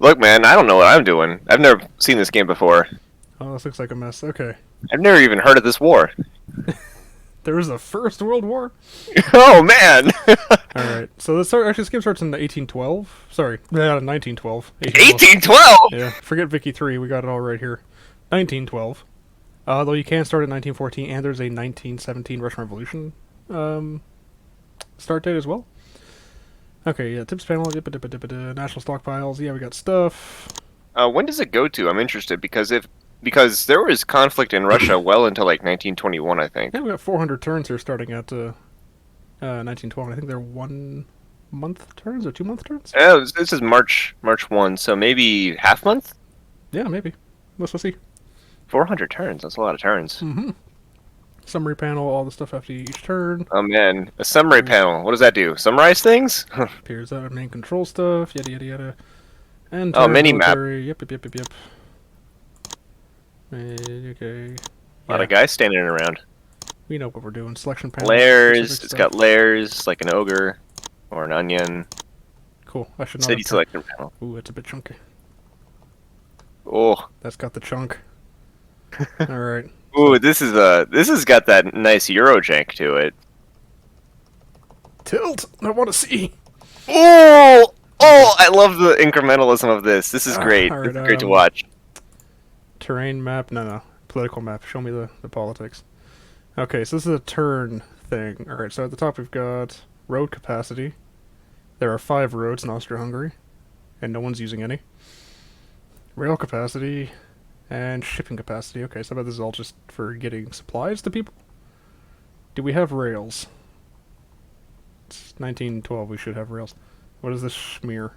Look, man, I don't know what I'm doing. I've never seen this game before. Oh, this looks like a mess. Okay. I've never even heard of this war. There was a First World War? Oh, man! Alright, so this game starts in 1812. Sorry, 1912. 1812?! Yeah, forget Vicky 3, we got it all right here. 1912. Though you can start in 1914, and there's a 1917 Russian Revolution start date as well. Okay, yeah, tips panel, national stockpiles, yeah, we got stuff. When does it go to? I'm interested, because there was conflict in Russia well into, like, 1921, I think. Yeah, we got 400 turns here starting at 1912. I think they're 1 month turns or 2 month turns? Yeah, this is March 1, so maybe half month? Yeah, maybe. Let's see. 400 turns, that's a lot of turns. Mm-hmm. Summary panel, all the stuff after each turn. Oh man, a summary panel. What does that do? Summarize things? Appears out main control stuff, yada yada yada. And mini map. Yep. Okay. A lot of guys standing around. We know what we're doing. Selection panel. Layers. It's got layers like an ogre or an onion. Cool. I should not. City selection panel. Ooh, it's a bit chunky. Oh. That's got the chunk. All right. Ooh, this has got that nice Euro jank to it. Tilt. I want to see. Oh, I love the incrementalism of this. This is great. Right, it's great to watch. Terrain map. No. Political map. Show me the politics. Okay, so this is a turn thing. All right. So at the top we've got road capacity. There are 5 roads in Austria-Hungary, and no one's using any. Rail capacity. And shipping capacity. Okay, so I bet this is all just for getting supplies to people? Do we have rails? It's 1912, we should have rails. What is this schmear?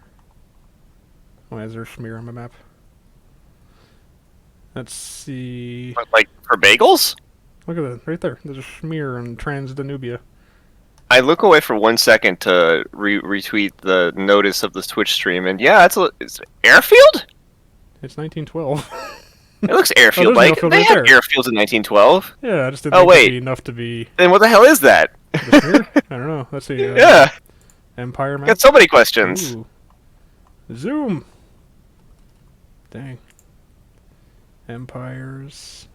Why is there a schmear on my map? Let's see... What, like, for bagels? Look at that, right there. There's a schmear on Trans-Danubia. I look away for 1 second to retweet the notice of this Twitch stream, and yeah, it's airfield? It's 1912. It looks airfield-like. They had airfields in 1912. Yeah, I just didn't think it'd be enough to be... Then what the hell is that? The schmear? I don't know. Let's see. Yeah. Empire map? Got so many questions. Ooh. Zoom! Dang. Empires...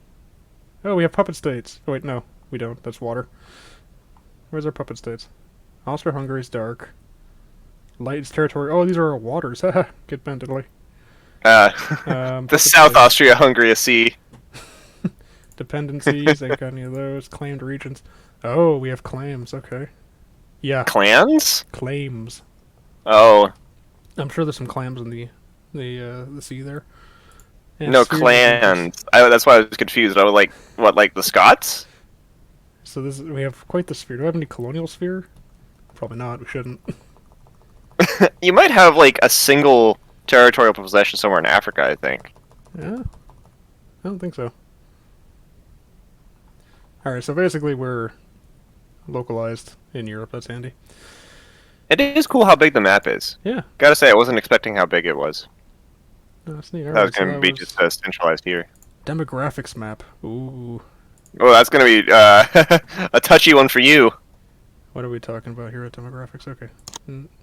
Oh, we have puppet states. Oh, wait, no. We don't. That's water. Where's our puppet states? Austria-Hungary's dark. Light is territory. Oh, these are our waters. Haha. Get bent, Italy. The South Austria-Hungary Sea. Dependencies, ain't got any of those. Claimed regions. Oh, we have claims, okay. Yeah. Clans? Claims. Oh. I'm sure there's some clams in the sea there. And no, clans. That's why I was confused. I was like, what, like the Scots? So we have quite the sphere. Do I have any colonial sphere? Probably not, we shouldn't. You might have, like, a single territorial possession somewhere in Africa, I think. Yeah? I don't think so. Alright, so basically we're localized in Europe. That's handy. It is cool how big the map is. Yeah. Gotta say, I wasn't expecting how big it was. No, that's neat. That was going to be just centralized here. Demographics map. Ooh. Oh, that's going to be a touchy one for you. What are we talking about here at demographics? Okay.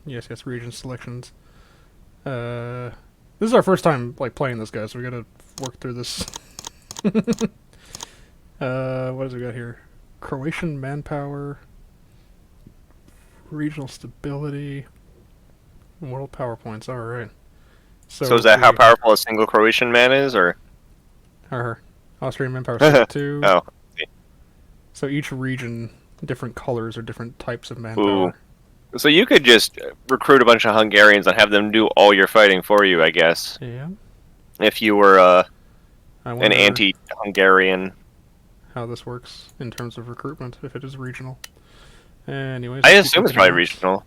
Yes, region selections. This is our first time playing this, guys, so we gotta work through this. What does we got here? Croatian manpower, regional stability, world power points. All right. So is that how powerful a single Croatian man is, or? Austrian manpower 62. Oh. So each region, different colors or different types of manpower. Ooh. So you could just recruit a bunch of Hungarians and have them do all your fighting for you, I guess. Yeah. If you were an anti-Hungarian. How this works in terms of recruitment, if it is regional. Anyways. I assume it's probably regional.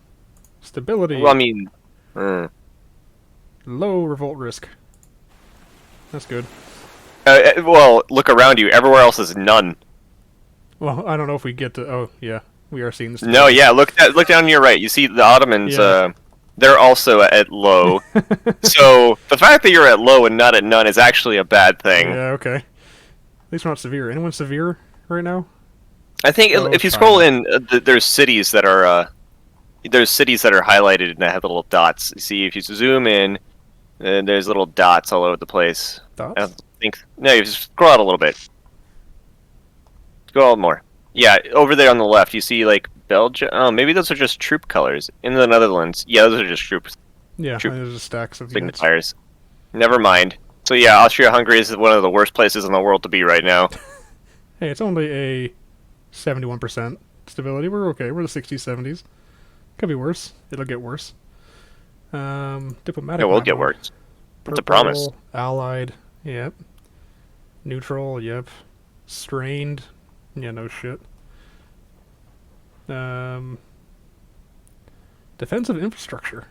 Stability. Well, I mean... Low revolt risk. That's good. Well, look around you. Everywhere else is none. Well, I don't know if we get to... Oh, yeah. We are seeing this. No, yeah, look down on your right. You see the Ottomans, yeah. They're also at low. So, the fact that you're at low and not at none is actually a bad thing. Yeah, okay. At least we're not severe. Anyone severe right now? I think if you scroll in, there's cities that are highlighted and that have little dots. You see, if you zoom in, And there's little dots all over the place. I Dots? don't think. No, you just scroll out a little bit. Scroll out more. Yeah, over there on the left, you see like Belgium. Oh, maybe those are just troop colors. In the Netherlands, yeah, those are just Yeah, troop there's just stacks of units. signifiers. Never mind. So yeah, Austria-Hungary is one of the worst places in the world to be right now. Hey, it's only a 71% stability. We're okay. We're the 60s, 70s. Could be worse. It'll get worse. Diplomatic It will map get mode. worse. It's a promise. Purple, allied, yep. Neutral, yep. Strained, yeah, no shit. Defensive infrastructure.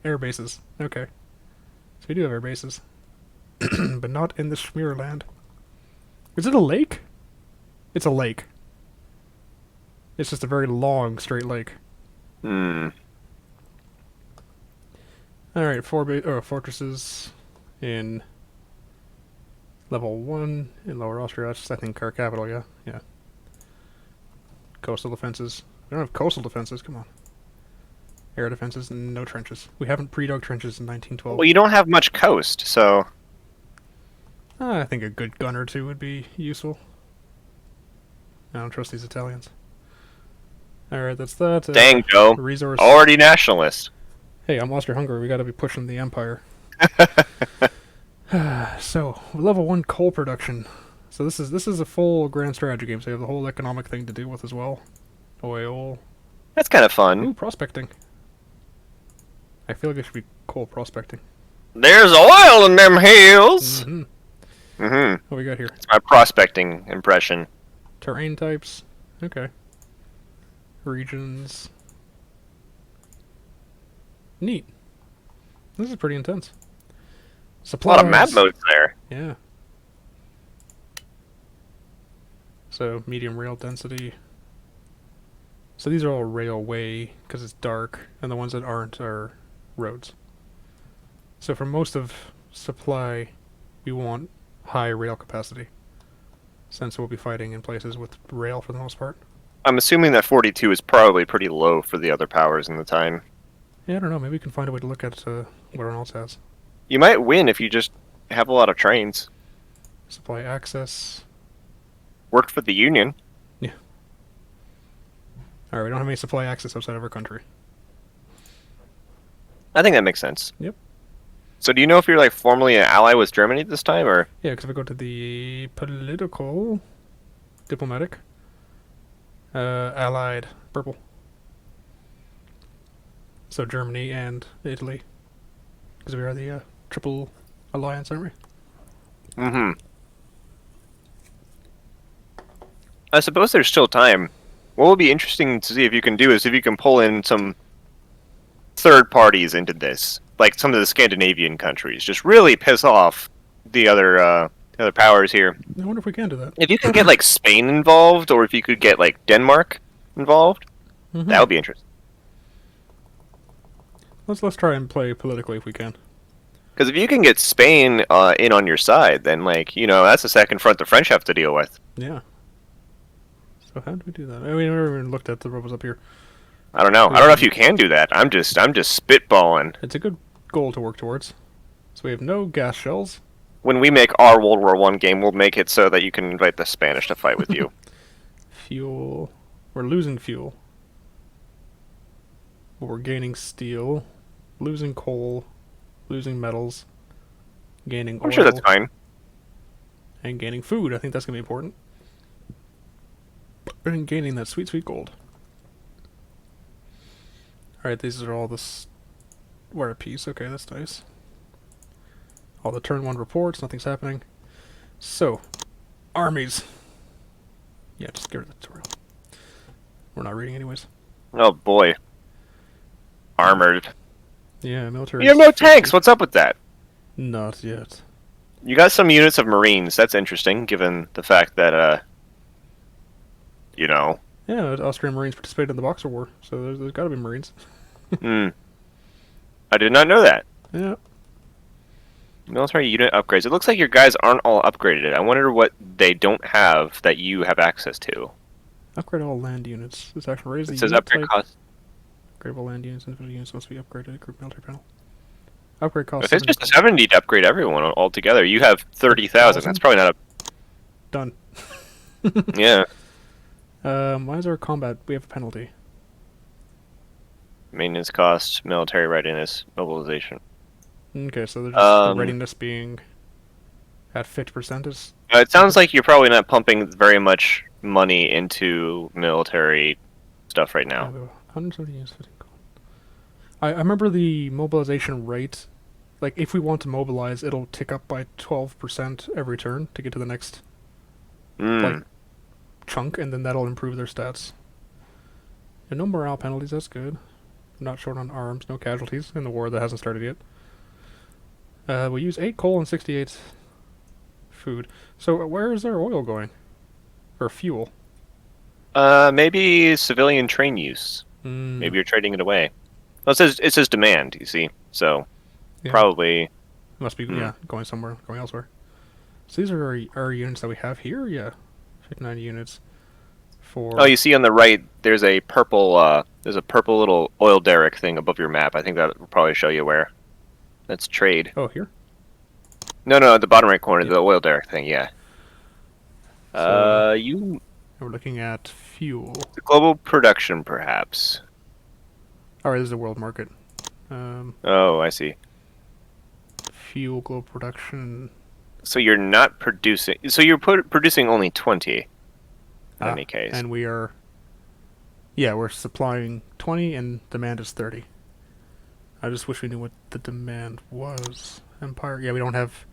Air bases, okay. So we do have air bases. But not in the Schmierland. Is it a lake? It's a lake. It's just a very long, straight lake. Hmm. Alright, fortresses in level 1 in Lower Austria. That's, I think, our capital, yeah? Yeah. Coastal defenses. We don't have coastal defenses, come on. Air defenses, no trenches. We haven't pre-dug trenches in 1912. Well, you don't have much coast, so I think a good gun or two would be useful. I don't trust these Italians. Alright, that's that. dang, Joe. Resource. Already nationalist. Hey, I'm Austria-Hungary. We gotta be pushing the empire. So, level 1 coal production. So this is a full grand strategy game, so you have the whole economic thing to deal with as well. Oil. That's kind of fun. Ooh, prospecting. I feel like it should be coal prospecting. There's oil in them hills. Mm-hmm. Mm-hmm. What we got here? It's my prospecting impression. Terrain types. Okay. Regions. Neat. This is pretty intense. A Supplies. lot of map modes there. Yeah. So, medium rail density. So these are all railway, because it's dark, and the ones that aren't are roads. So for most of supply, we want high rail capacity, since we'll be fighting in places with rail for the most part. I'm assuming that 42 is probably pretty low for the other powers in the time. Yeah, I don't know, maybe we can find a way to look at what everyone else has. You might win if you just have a lot of trains. Supply access. Worked for the Union. Alright, we don't have any supply access outside of our country. I think that makes sense. Yep. So do you know if you're like formally an ally with Germany this time, or? Yeah, because if I go to the political, diplomatic, allied, purple. So Germany and Italy, because we are the triple alliance, aren't we? Mm-hmm. I suppose there's still time. What would be interesting to see if you can do is if you can pull in some third parties into this, like some of the Scandinavian countries, just really piss off the other powers here. I wonder if we can do that. If you can get like Spain involved, or if you could get like Denmark involved, that would be interesting. Let's try and play politically if we can. Because if you can get Spain in on your side, then like that's the second front the French have to deal with. Yeah. So how do we do that? I mean, we never even looked at the robots up here. I don't know. I don't know if you can do that. I'm just spitballing. It's a good goal to work towards. So we have no gas shells. When we make our World War One game, we'll make it so that you can invite the Spanish to fight with you. Fuel. We're losing fuel. But we're gaining steel. Losing coal. Losing metals. Gaining oil. I'm sure that's fine. And gaining food. I think that's going to be important. And gaining that sweet, sweet gold. Alright, these are all this. We're at peace. Okay, that's nice. All the turn 1 reports. Nothing's happening. So, armies. Yeah, just get rid of the tutorial. We're not reading anyways. Oh boy. Armored. Yeah, military. You have no tanks. What's up with that? Not yet. You got some units of Marines. That's interesting, given the fact that Yeah, Austrian Marines participated in the Boxer War, so there's got to be Marines. I did not know that. Yeah. Military unit upgrades. It looks like your guys aren't all upgraded. I wonder what they don't have that you have access to. Upgrade all land units. This action raises It the says unit upgrade type. cost. Upgradable land units. Individual units must be upgraded. Group military panel. Upgrade cost If it's 70 just a 70 to upgrade everyone altogether, you have 30,000. That's probably not done. a... Yeah. Why is our combat? We have a penalty. Maintenance cost, military readiness, mobilization. Okay, so they're just the readiness being at 50% is... It sounds like you're probably not pumping very much money into military stuff right now. 170 units fitting gold. I remember the mobilization rate. Like, if we want to mobilize, it'll tick up by 12% every turn to get to the next like, chunk, and then that'll improve their stats. And no morale penalties, that's good. Not short on arms, no casualties in the war that hasn't started yet. We use 8 coal and 68 food. So where is their oil going? Or fuel? Maybe civilian train use. Maybe you're trading it away. Well, it says demand, you see. So Yeah. probably Must be going somewhere, going elsewhere. So these are our units that we have here. Yeah, 59 units. For Oh, you see on the right, there's a purple little oil derrick thing above your map. I think that will probably show you where. That's trade. Oh, here. No, at the bottom right corner, the oil derrick thing. Yeah. So, You we're looking at fuel. global production, perhaps. All right, this is a world market. Oh, I see. Fuel global production. So you're not producing. So you're producing only 20. In any case. And we are. Yeah, we're supplying 20 and demand is 30. I just wish we knew what the demand was. Empire. Yeah, we don't have.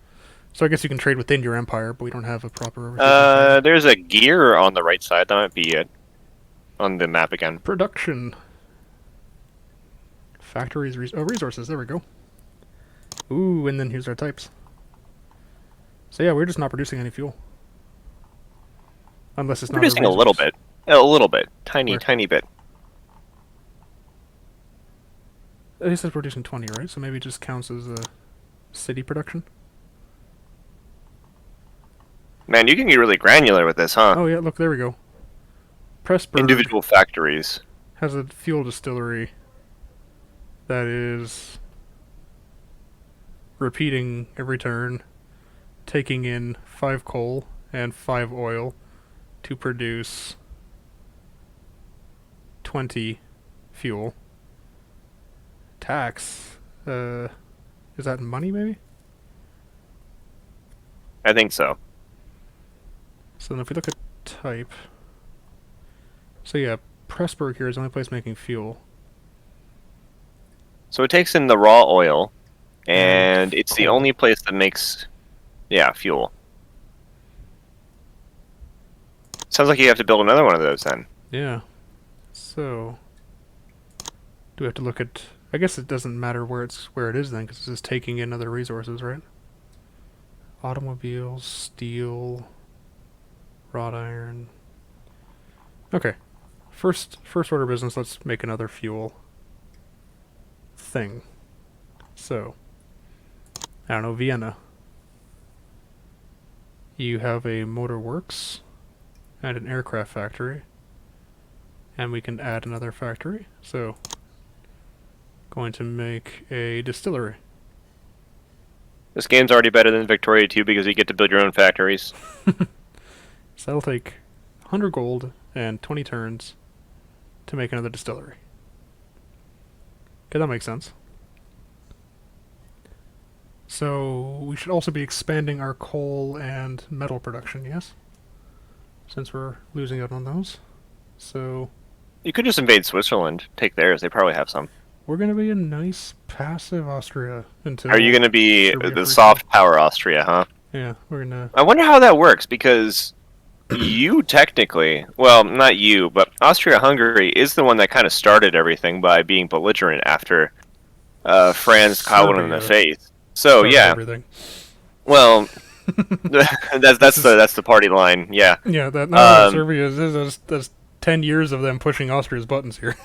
So I guess you can trade within your empire, but we don't have a proper. There's a gear on the right side. That might be it. On the map again. Production. Factories. Resources. There we go. Ooh, and then here's our types. So yeah, we're just not producing any fuel. Unless it's not producing a little bit. A little bit. Tiny bit. It says producing 20, right? So maybe it just counts as a city production? Man, you can get really granular with this, huh? Oh yeah, look, there we go. Pressburg Individual factories. has a fuel distillery that is repeating every turn, taking in 5 coal and 5 oil to produce 20 fuel. Tax, is that in money maybe? I think so. So then if we look at type, so yeah, Pressburg here is the only place making fuel. So it takes in the raw oil, and it's the coal. only place that makes, fuel. Sounds like you have to build another one of those then. Yeah. So, do we have to look at? I guess it doesn't matter where it is then, because it's just taking in other resources, right? Automobiles, steel, wrought iron. Okay. First order of business. Let's make another fuel thing. So, I don't know, Vienna. You have a motor works and an aircraft factory. And we can add another factory. So, going to make a distillery. This game's already better than Victoria 2 because you get to build your own factories. So that'll take 100 gold and 20 turns to make another distillery. Okay, that makes sense. So we should also be expanding our coal and metal production, yes? Since we're losing out on those. So You could just invade Switzerland, take theirs. They probably have some. we're going to be a nice passive Austria until... Are you going to be Serbia the first. soft power Austria, huh? Yeah, we're going to... I wonder how that works because you technically, well, not you, but Austria-Hungary is the one that kind of started everything by being belligerent after France caught one in the Serbia. face. So yeah, Everything. well, that's the party line. Yeah, Yeah, that Serbia is that's 10 years of them pushing Austria's buttons here.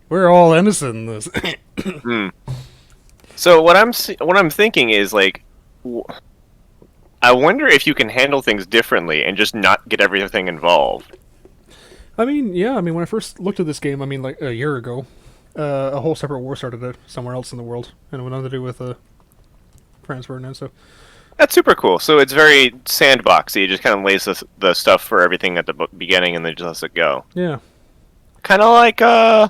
We're all innocent in this. So what I'm thinking is like, I wonder if you can handle things differently and just not get everything involved. I mean, yeah, when I first looked at this game, like a year ago, A whole separate war started somewhere else in the world, and it had nothing to do with France Ferdinand. So That's super cool. So it's very sandboxy. You just kind of lays the stuff for everything at the beginning, and then just lets it go. yeah. Kind of like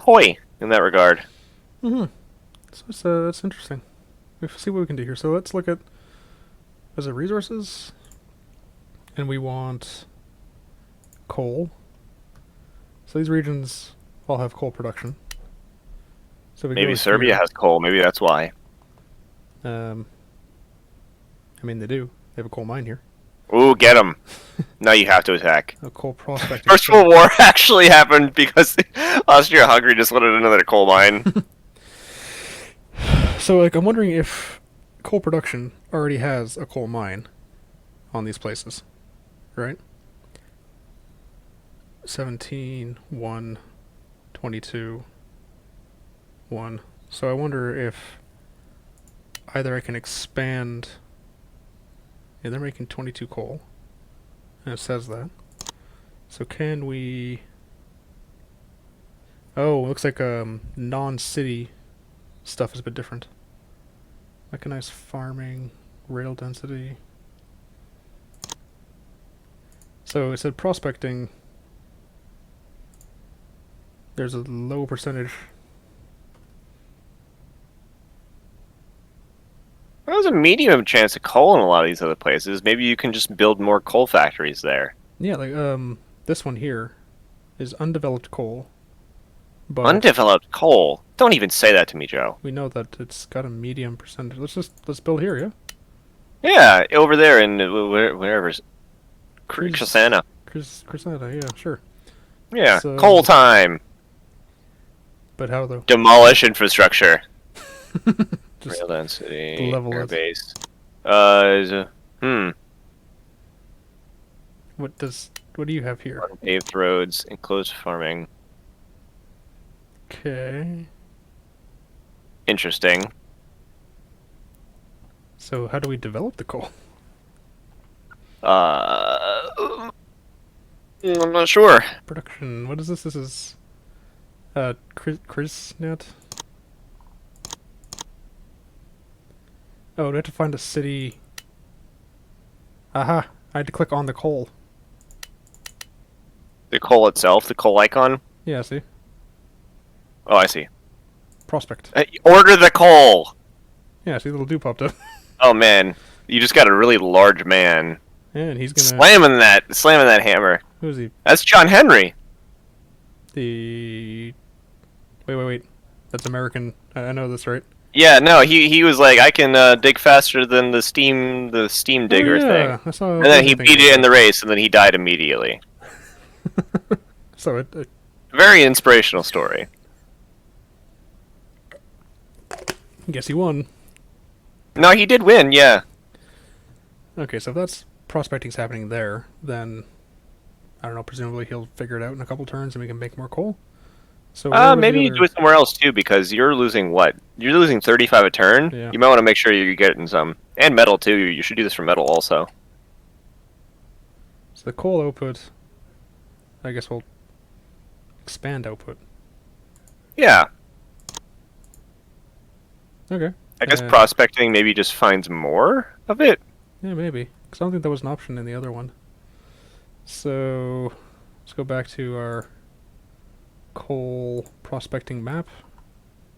Hoy in that regard. Mm-hmm. So that's interesting. Let's see what we can do here. So let's look at is it resources, and we want coal. So these regions all have coal production. So we Maybe go Serbia here. has coal. Maybe that's why. I mean, they do. They have a coal mine here. Ooh, get them. Now you have to attack. A coal prospecting. First World War actually happened because Austria-Hungary just wanted another coal mine. So, like, I'm wondering if coal production already has a coal mine on these places, right? 17, 1, 22, 1. So I wonder if either I can expand... Yeah, they're making 22 coal. And it says that. So can we... Oh, it looks like non-city stuff is a bit different. Mechanized farming, rail density. So it said prospecting. There's a low percentage. There's a medium chance of coal in a lot of these other places. Maybe you can just build more coal factories there. Yeah, like this one here is undeveloped coal. But Undeveloped coal? Don't even say that to me, Joe. we know that it's got a medium percentage. Let's build here, yeah? Yeah, over there in wherever. Crisana. Crisanta, yeah, sure. Yeah, So- coal time. But how though? Demolish infrastructure. Just Rail density. level Air it. base. what do you have here? Paved roads, enclosed farming. Okay. Interesting. So how do we develop the coal? I'm not sure. Production. What is this? This is Crisnet. Oh, we have to find a city. Aha! I had to click on the coal. The coal itself, the coal icon. Yeah, see? Oh, I see. Prospect. Order the coal. Yeah, see, the little dude popped up. Oh man, you just got a really large man And he's gonna... slamming that hammer. Who is he? That's John Henry. The... Wait. That's American. I know this, right? Yeah, no, he was like, I can dig faster than the steam digger yeah. thing. I saw And then he everything beat it in about the race, and then he died immediately. that. So it Very inspirational story. guess he won. No, he did win, yeah. Okay, so if that's prospecting's happening there, then I don't know. Presumably he'll figure it out in a couple turns, and we can make more coal. So where was the Maybe you other- do it somewhere else too, because you're losing what? You're losing 35 a turn. Yeah. You might want to make sure you're getting some, and metal too. You should do this for metal also. So the coal output, I guess we'll expand output. Yeah, Okay. I guess Uh, prospecting maybe just finds more of it. Yeah, maybe. Because I don't think that was an option in the other one. So let's go back to our coal prospecting map.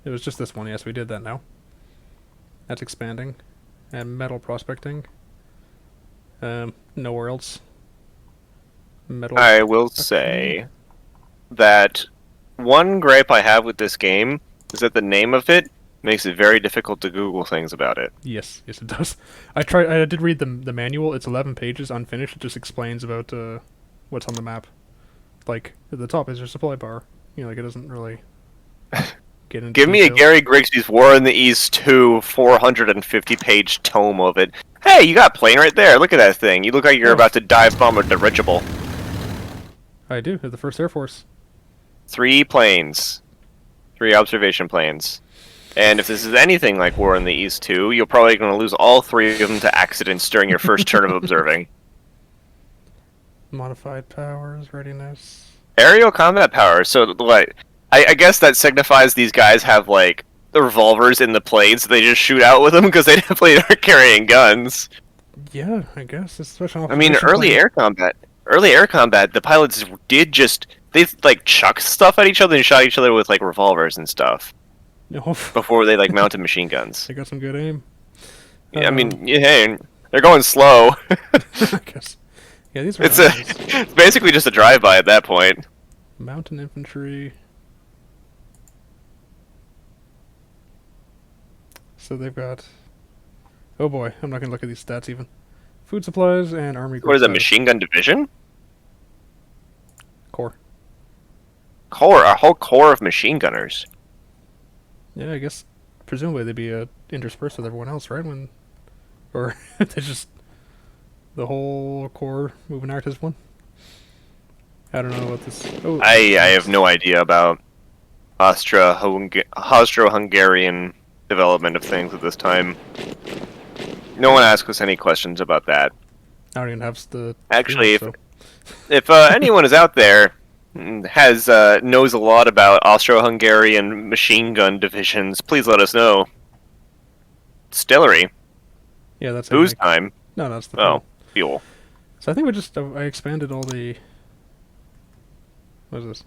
It was just this one. Yes, we did that now. That's expanding. And metal prospecting. Nowhere else. Metal. I will say that one gripe I have with this game is that the name of it makes it very difficult to Google things about it. Yes, it does. I did read the manual. It's 11 pages, unfinished. It just explains about what's on the map. Like at the top is your supply bar. You know, like it doesn't really get into. Give me a detail. Gary Grigsby's War in the East 2 450-page tome of it. Hey, you got a plane right there. Look at that thing. You look like you're Oh. about to dive bomb a dirigible. I do. At the First Air Force. 3 planes. 3 observation planes. And if this is anything like War in the East 2, you're probably going to lose all 3 of them to accidents during your first turn of observing. Modified powers, readiness. Aerial combat power. So, like, I guess that signifies these guys have like the revolvers in the planes. So they just shoot out with them because they definitely aren't carrying guns. Yeah, I guess it's special I mean, operation plane. early air combat, the pilots did just they like chuck stuff at each other and shot each other with like revolvers and stuff No, before they like mounted machine guns. they got some good aim. Yeah, I mean, yeah, hey, they're going slow. I guess. Yeah, these are It's armies. it's basically just a drive-by at that point. Mountain infantry. So they've got. Oh boy, I'm not gonna look at these stats even. Food supplies and army group What is a status. machine gun division? Core. A whole corps of machine gunners. Yeah, I guess presumably they'd be interspersed with everyone else, right? Or they just the whole core moving out as one. I don't know what this. Oh, I have no idea about Austro-Hungarian development of things at this time. No one asked us any questions about that. I don't even have the. Actually, so. if anyone is out there has knows a lot about Austro-Hungarian machine gun divisions, please let us know. Distillery. Yeah, that's Booze it. time. No, that's the. Oh, Thing. fuel. So I think we just I expanded all the. What is this?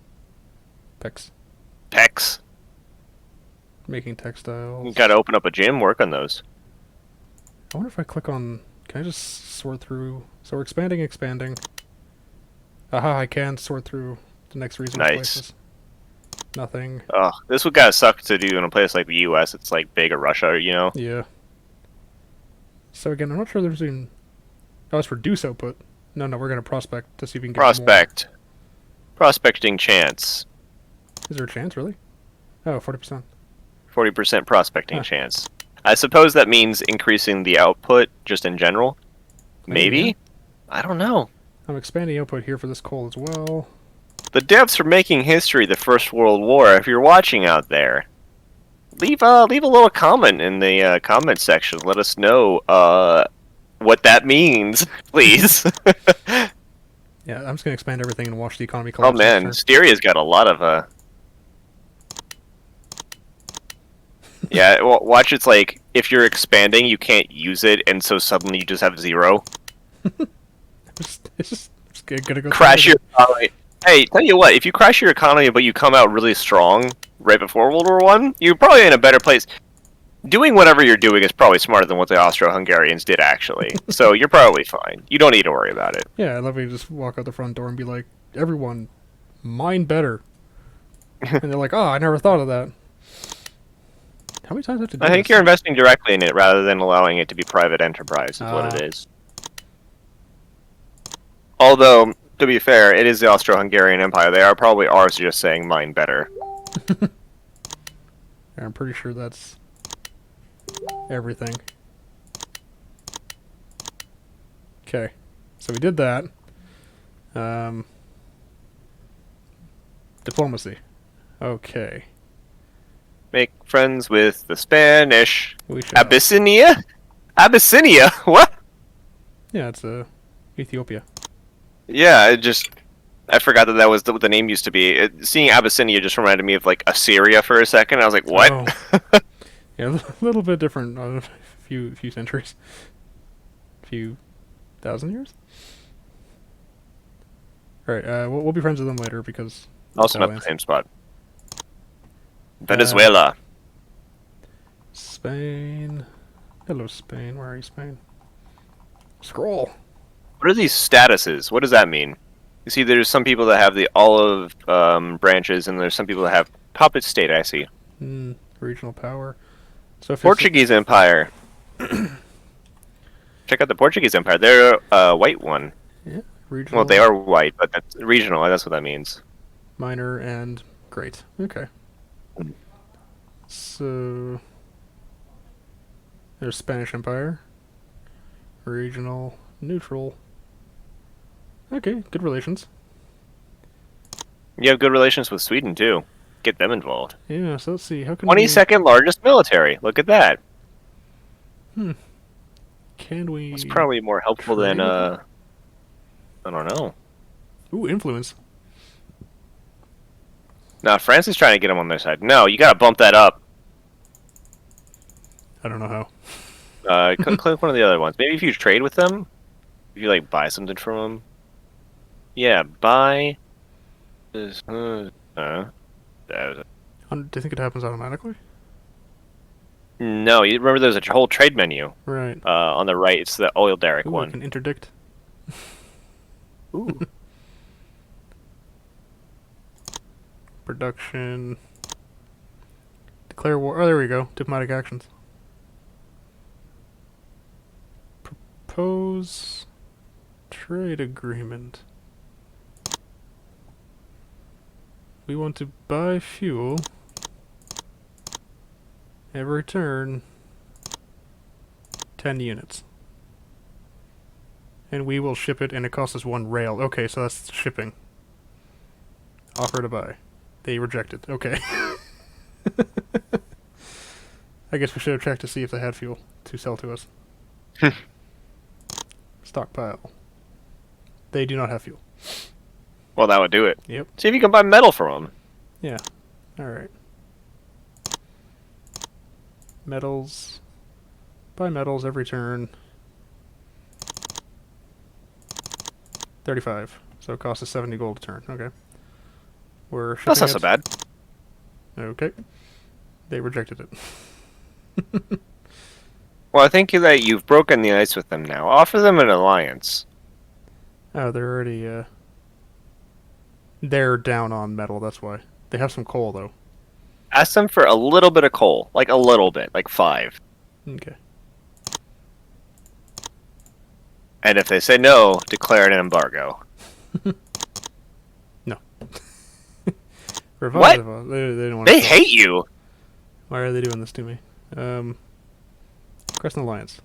Pecs. Pecs. Making textiles. You gotta open up a gym, work on those. I wonder if I click on. Can I just sort through? So we're expanding. Aha! I can sort through the next reasonable Nice. places. Nothing. Oh, this would gotta suck to do in a place like the U.S. It's like big or Russia, you know. Yeah. So again, I'm not sure there's even. Oh, it's reduce output. No, we're gonna prospect to see if we can get Prospect. Prospecting chance. more. Is there a chance, really? Oh, 40%. 40% prospecting Huh. chance. I suppose that means increasing the output just in general. Maybe? Yeah. I don't know. I'm expanding output here for this coal as well. The devs are making history the First World War. If you're watching out there, leave a little comment in the comment section. Let us know what that means, please. Yeah, I'm just gonna expand everything and watch the economy Oh collapse. man, Styria's got a lot of Yeah, watch. It's like if you're expanding, you can't use it, and so suddenly you just have 0. It's gonna go Crash through your economy. Hey, tell you what, if you crash your economy but you come out really strong right before World War One, you're probably in a better place. Doing whatever you're doing is probably smarter than what the Austro-Hungarians did, actually. So you're probably fine. You don't need to worry about it. Yeah, I love when you just walk out the front door and be like, everyone, mine better. And they're like, oh, I never thought of that. How many times do I have to do I think this? you're investing directly in it rather than allowing it to be private enterprise, is what it is. Although, to be fair, it is the Austro-Hungarian Empire. They are probably ours just saying mine better. I'm pretty sure that's everything. Okay, so we did that. Diplomacy. Okay. Make friends with the Spanish. We should. Abyssinia? Abyssinia? What? Yeah, it's Ethiopia. Yeah, I forgot that was what the name used to be. Seeing Abyssinia just reminded me of like Assyria for a second. I was like, what? Oh. Yeah, a little bit different. A few centuries, few thousand years. All right, we'll be friends with them later because. Also not the same spot. Venezuela. Spain. Hello, Spain. Where are you, Spain? Scroll. What are these statuses? What does that mean? You see, there's some people that have the olive branches, and there's some people that have puppet state. I see. Regional power. So if Portuguese Empire. Check out the Portuguese Empire. They're a white one. Yeah, regional. Well, they are white, but that's regional. That's what that means. Minor and great. Okay. So there's Spanish Empire. Regional, neutral. Okay, good relations. You have good relations with Sweden too. Get them involved. Yeah, so let's see. How can 22nd largest military. Look at that. Can we? It's probably more helpful than trade? I don't know. Ooh, influence. Now France is trying to get them on their side. No, you gotta bump that up. I don't know how. Click one of the other ones. Maybe if you trade with them, if you like buy something from them. Yeah, buy. This. Do you think it happens automatically? No, you remember there's a whole trade menu. Right. On the right, it's the oil derrick Ooh, one. I can interdict. Ooh. Production. Declare war. Oh, there we go. Diplomatic actions. Propose trade agreement. We want to buy fuel and return 10 units. And we will ship it, and it costs us 1 rail. Okay, so that's shipping. Offer to buy. They rejected. Okay. I guess we should have checked to see if they had fuel to sell to us. Stockpile. They do not have fuel. Well, that would do it. Yep. See if you can buy metal from them. Yeah. Alright. Metals. Buy metals every turn. 35. So it costs us 70 gold a turn. Okay. We're shipping That's not it. so bad. Okay. They rejected it. Well, I think that you've broken the ice with them now. Offer them an alliance. Oh, they're already, they're down on metal, that's why. They have some coal, though. Ask them for a little bit of coal. Like a little bit. Like 5. Okay. And if they say no, declare an embargo. No. What? They don't want They hate you! Why are they doing this to me? Crescent Alliance.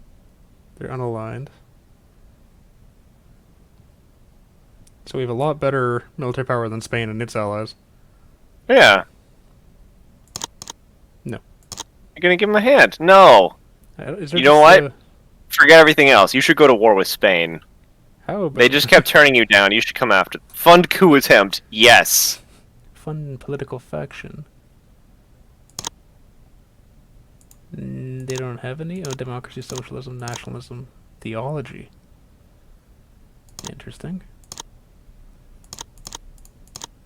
They're unaligned. So we have a lot better military power than Spain and its allies. Yeah. No. You're gonna give them a hand. No! Is there You know what? Forget everything else. You should go to war with Spain. How about They just kept turning you down. You should come after. Fund coup attempt. Yes. fun political faction? They don't have any? Oh, democracy, socialism, nationalism, theology. Interesting.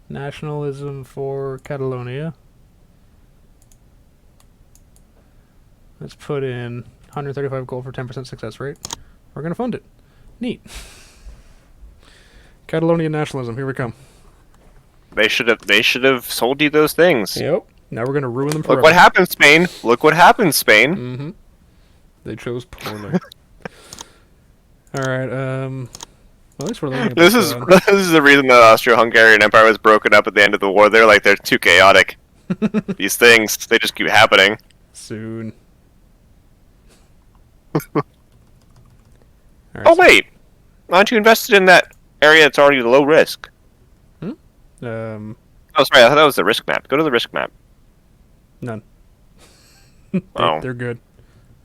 Nationalism for Catalonia. Let's put in 135 gold for 10% success rate. We're gonna fund it. Neat. Catalonian nationalism, here we come. They should have sold you those things. Yep. Now we're gonna ruin them forever. Look what happened, Spain. Look what happened, Spain. Mm-hmm. They chose poorly. Alright, well, at least we're learning about This is the reason the Austro-Hungarian Empire was broken up at the end of the war. They're like, they're too chaotic. These things, they just keep happening. soon. Oh wait, aren't you invested in that area that's already low risk? Um, Oh, sorry, I thought that was the risk map. Go to the risk map. none. Oh. They're good.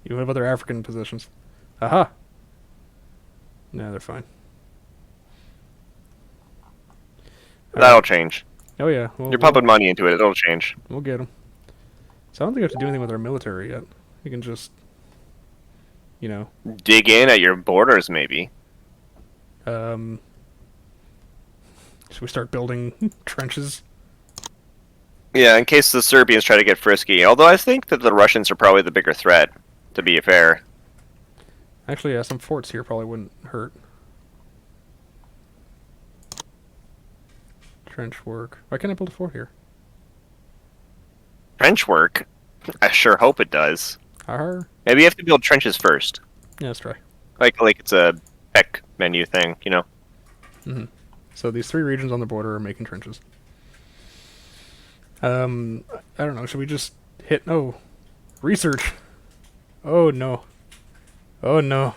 You have other African positions. Aha! No, they're fine. That'll change. Oh yeah, You're pumping money into it. It'll change. We'll get them. So I don't think we have to do anything with our military yet. We can just, you know, Dig in at your borders, maybe. should we start building trenches? Yeah, in case the Serbians try to get frisky. Although I think that the Russians are probably the bigger threat, to be fair. Actually, yeah, some forts here probably wouldn't hurt. Trench work. Why can't I build a fort here? Trench work? I sure hope it does. Arr. Maybe you have to build trenches first. Yeah, let's try. Like it's a tech menu thing, you know? Mm-hmm. So these 3 regions on the border are making trenches. I don't know, should we just hit... Oh, research! Oh no. Oh no.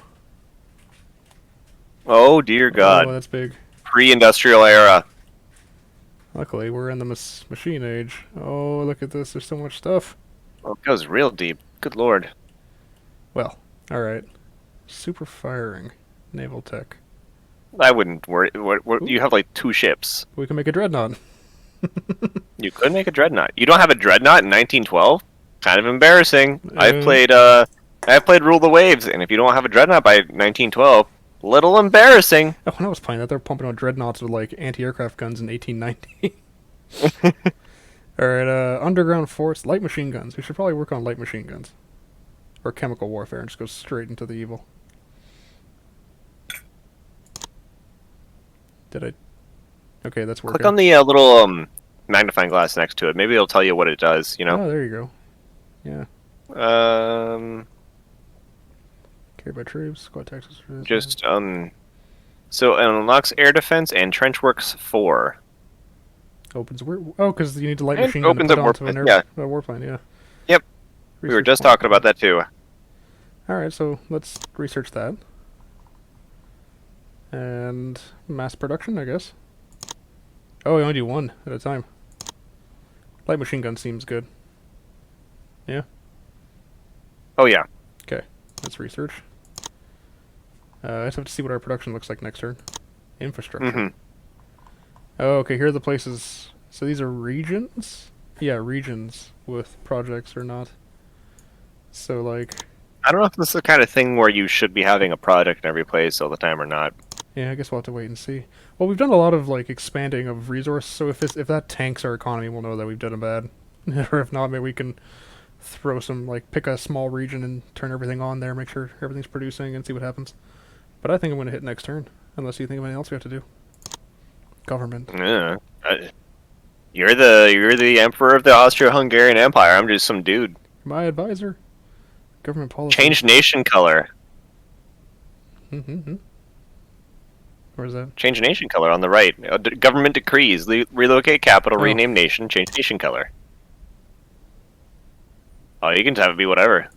Oh, dear God. Oh, that's big. Pre-industrial era. Luckily, we're in the machine age. Oh, look at this, there's so much stuff. Oh, it goes real deep. Good lord. Well, alright. Super firing. Naval tech. I wouldn't worry. You have like 2 ships. We can make a dreadnought. You could make a dreadnought. You don't have a dreadnought in 1912? Kind of embarrassing. Uh, I've played Rule the Waves, and if you don't have a dreadnought by 1912, little embarrassing. when I was playing that, they were pumping out dreadnoughts with like anti-aircraft guns in 1890. All right, underground forts, light machine guns. We should probably work on light machine guns or chemical warfare and just go straight into the evil. Did I? Okay, that's working. Click on the little magnifying glass next to it. Maybe it'll tell you what it does. You know. Oh, there you go. Yeah. Um, Carried by troops, squad taxes. just So it unlocks air defense and trench works 4. Opens. Oh, because you need to light And machine gun to opens put up onto an warplane, yeah. warplane. Yeah. Yep. We were Research just point. talking about that too. All right, so let's research that. And mass production, I guess. Oh, we only do one at a time. Light machine gun seems good. Yeah. Oh yeah. Okay, let's research. I just have to see what our production looks like next turn. Infrastructure. hmm Oh, okay, here are the places. So these are regions? Yeah, regions with projects or not. So, like, I don't know if this is the kind of thing where you should be having a project in every place all the time or not. yeah, I guess we'll have to wait and see. Well, we've done a lot of, like, expanding of resource, so if that tanks our economy, we'll know that we've done it bad. Or if not, maybe we can throw some, like, pick a small region and turn everything on there, make sure everything's producing and see what happens. But I think I'm going to hit next turn, unless you think of anything else we have to do. Government. Yeah. You're the emperor of the Austro-Hungarian Empire. I'm just some dude. My advisor. Government policy. Change nation color. Mm-hmm. Where's that? Change nation color on the right. Government decrees. Relocate capital. Oh. Rename nation. Change nation color. Oh, you can have it be whatever.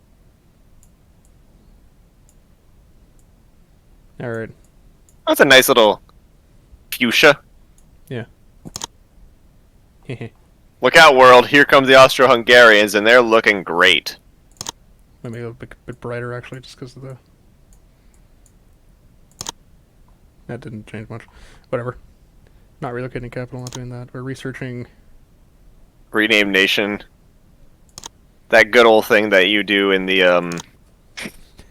Alright. That's a nice little fuchsia. Yeah. Look out, world. Here comes the Austro-Hungarians, and they're looking great. Maybe a bit brighter, actually, just because of the... That didn't change much. Whatever. Not relocating capital, not doing that. We're researching... Rename nation. That good old thing that you do in the,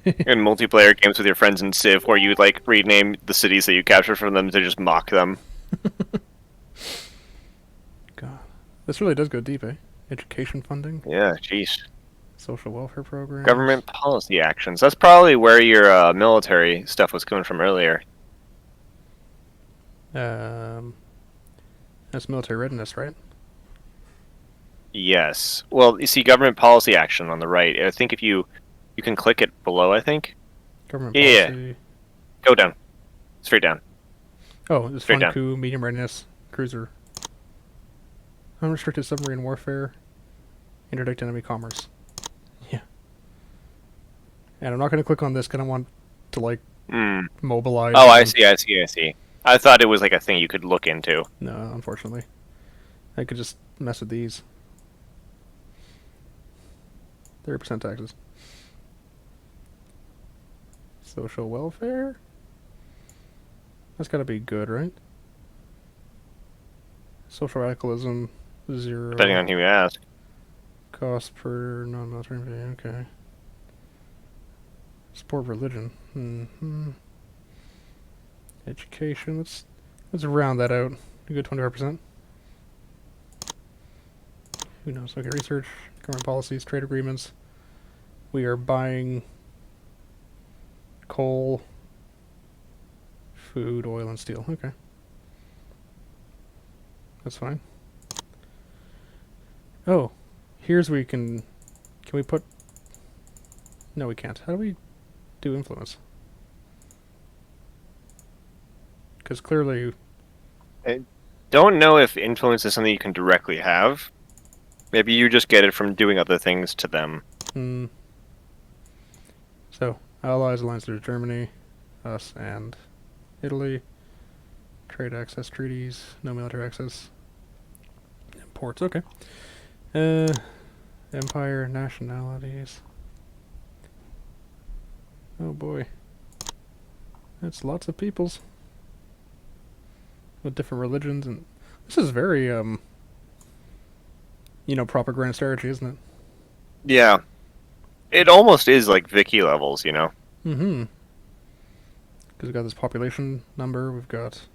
in multiplayer games with your friends in Civ, where you, like, rename the cities that you capture from them to just mock them. God. This really does go deep, eh? Education funding, Yeah, jeez. social welfare programs... Government policy actions. That's probably where your military stuff was coming from earlier. That's military readiness, right? Yes. Well, you see government policy action on the right. I think if you can click it below, I think. Government Yeah. policy... Go down. Straight down. Oh, it's Straight fund down. coup, medium readiness, cruiser. Unrestricted submarine warfare. Interdict enemy commerce. Yeah. And I'm not going to click on this because I want to, like, Hmm. mobilize... Oh, I them. see. I thought it was like a thing you could look into. No, unfortunately. I could just mess with these. 30% taxes. Social welfare? That's gotta be good, right? Social radicalism, 0. Depending on who you ask. Cost per non-military, okay. Support religion. Mm-hmm. Education, let's round that out. A good 25%. Who knows? Okay, research, government policies, trade agreements. We are buying coal, food, oil, and steel. Okay. That's fine. Oh, here's where you can we put... No, we can't. How do we do influence? Because clearly... Don't know if influence is something you can directly have. Maybe you just get it from doing other things to them. Hmm. So, allies, alliance with Germany, us, and Italy. Trade access treaties, no military access. Ports, okay. Empire, nationalities. Oh boy. That's lots of peoples. With different religions, and this is very, proper grand strategy, isn't it? Yeah. It almost is like Vicky levels, you know? Mm-hmm. Because we've got this population number, we've got...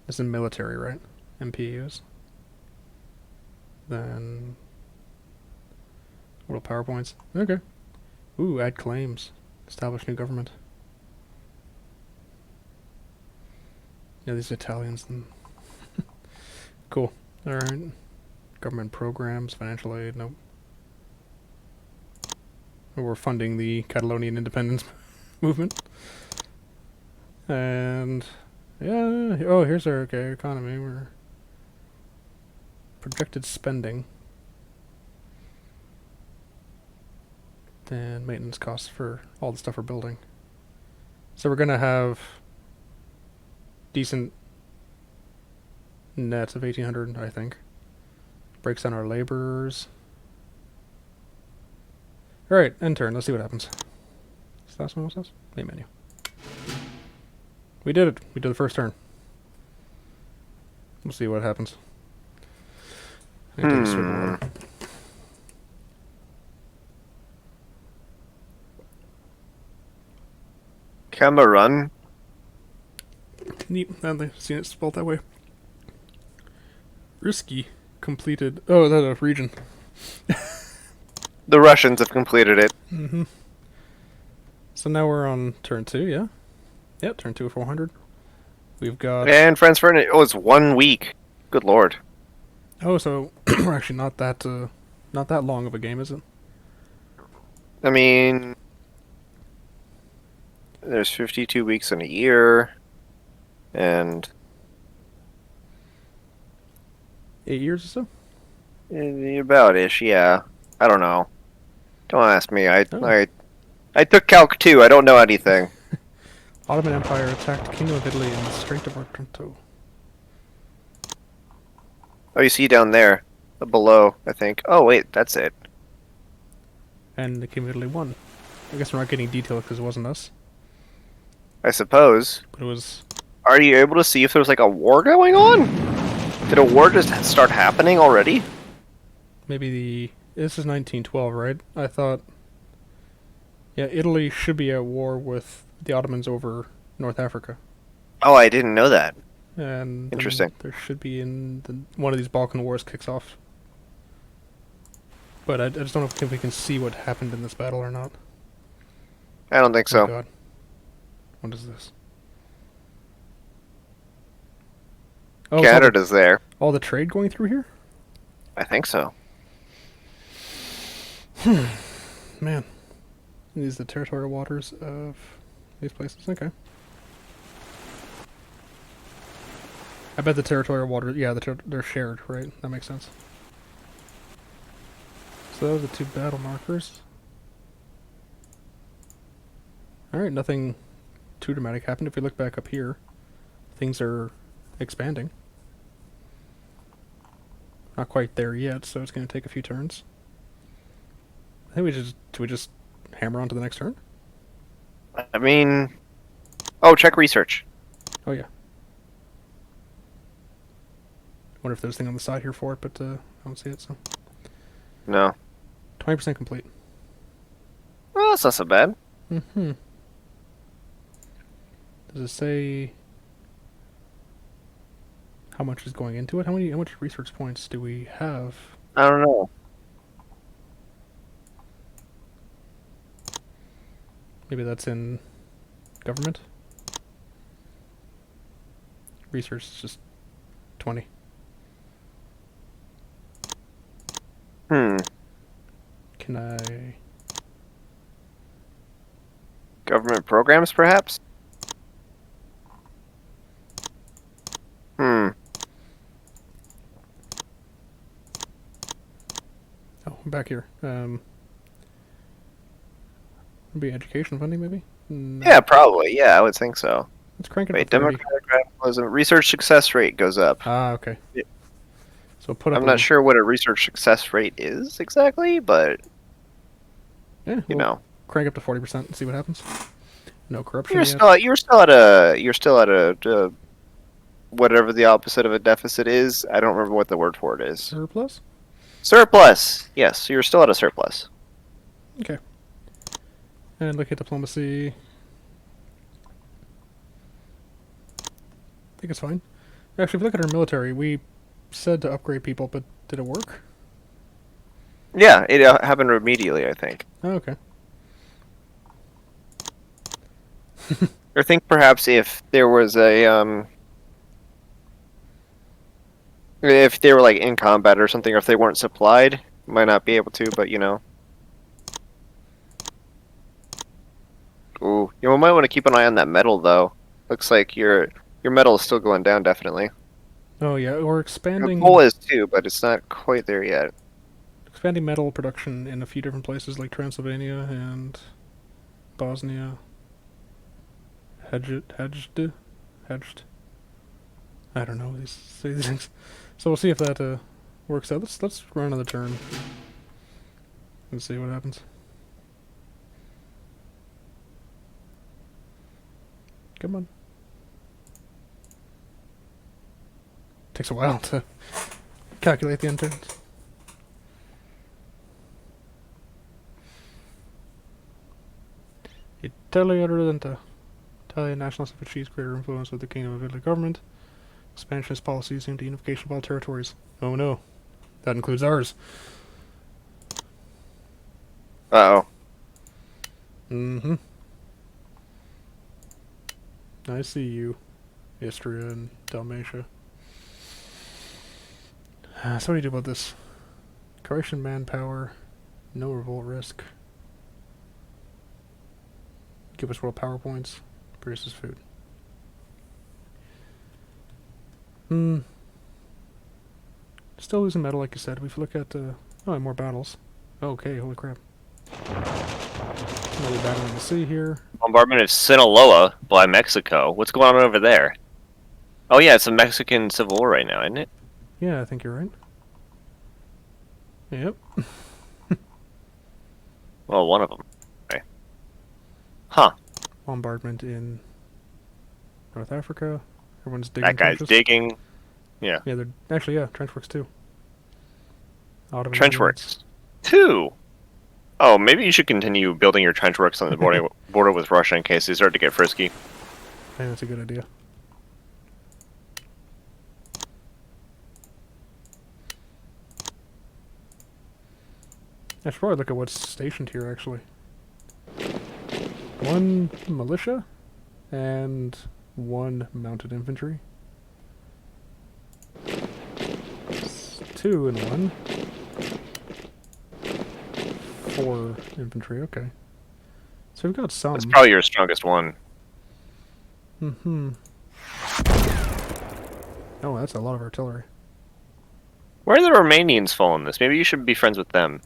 This is military, right? MPUs. Then... Little PowerPoints. Okay. Ooh, add claims. Establish new government. Yeah, these Italians. And cool. Alright. Government programs, financial aid, nope. We're funding the Catalonian independence movement. And... Yeah, oh, here's our economy. We're... Projected spending. And maintenance costs for all the stuff we're building. So we're gonna have... decent net of 1,800, I think. Breaks down our laborers. Alright, end turn. Let's see what happens. Is that what it says? Main menu. We did it. We did the first turn. We'll see what happens. I take a swig of water. Cameron. Neat. I've seen it spelled that way. Risky. Completed. Oh, that's a region. The Russians have completed it. Mm-hmm. So now we're on turn 2, yeah? Yep, turn 2 of 400. We've got... And France Ferdinand. Oh, it's 1 week. Good lord. Oh, so we're actually not that long of a game, is it? I mean... There's 52 weeks in a year. And... 8 years or so? About-ish, yeah. I don't know. Don't ask me. I Oh. I took Calc 2. I don't know anything. Ottoman Empire attacked Kingdom of Italy in the Strait of Otranto. Oh, you see down there. Below, I think. Oh, wait. That's it. And the Kingdom of Italy won. I guess we're not getting detail because it wasn't us. I suppose. But it was... Are you able to see if there's like a war going on? Did a war just start happening already? Maybe the... This is 1912, right? I thought... Yeah, Italy should be at war with the Ottomans over North Africa. Oh, I didn't know that. And Interesting. there should be one of these Balkan wars kicks off. But I just don't know if we can see what happened in this battle or not. I don't think Oh so. god. What is this? Oh, Canada's there. all the trade going through here? I think so. Man. These are the territorial waters of these places. Okay. I bet the territorial waters, yeah, they're shared, right? That makes sense. So those are the 2 battle markers. Alright, nothing too dramatic happened. If we look back up here, things are expanding. Not quite there yet, so it's going to take a few turns. I think we just hammer on to the next turn? I mean... Oh, check research. Oh yeah. Wonder if there's a thing on the side here for it, but I don't see it, so... No. 20% complete. Well, that's not so bad. Mm-hmm. Does it say how much is going into it? How much research points do we have? I don't know. Maybe that's in government? Research is just 20. Hmm. Can I... Government programs, perhaps? Hmm. Oh, I'm back here. Maybe education funding, maybe? No. Yeah, probably. Yeah, I would think so. Let's crank it Wait, to 30. democratic radicalism. Research success rate goes up. Ah, okay. Yeah. So put up I'm not sure what a research success rate is exactly, but, Yeah, you we'll know. crank up to 40% and see what happens. No corruption You're yet. still at a whatever the opposite of a deficit is. I don't remember what the word for it is. Surplus? Surplus. Yes, so you're still at a surplus. Okay. And look at diplomacy. I think it's fine. Actually, if you look at our military, we said to upgrade people, but did it work? Yeah, it happened immediately, I think. Oh, okay. Or think perhaps if there was a if they were like in combat or something, or if they weren't supplied, might not be able to. But you know, ooh, you might want to keep an eye on that metal though. Looks like your metal is still going down, definitely. Oh yeah, we're Your expanding coal is too, but it's not quite there yet. metal production in a few different places like Transylvania and Bosnia. Hedged? I don't know these things. So we'll see if that works out. Let's run another turn and see what happens. Come on. Takes a while to calculate the end turns. Italian nationalists have achieved greater influence with the Kingdom of Italy government. Expansionist policies aim to unification of all territories. Oh no. That includes ours. Uh oh. Mm-hmm. I see you. Istria and Dalmatia. So what do you do about this? Croatian manpower. No revolt risk. Give us world power points. Produces food. Still losing metal, like you said. If we look at oh, more battles. Okay, holy crap. Another battle in the sea here. Bombardment of Sinaloa by Mexico. What's going on over there? Oh yeah, it's a Mexican civil war right now, isn't it? Yeah, I think you're right. Yep. Well, one of them. Okay. Huh. Bombardment in North Africa. Everyone's digging That guy's trenches. digging. Yeah. Yeah, they're actually, yeah, trench works too. Ottoman Trench units. works. 2. Oh, maybe you should continue building your trench works on the border with Russia in case they start to get frisky. I think that's a good idea. I should probably look at what's stationed here, actually. 1 militia and 1 mounted infantry. 2 and 1. 4 infantry, okay. So we've got some. That's probably your strongest one. Mm-hmm. Oh, that's a lot of artillery. Where do the Romanians fall in this? Maybe you should be friends with them.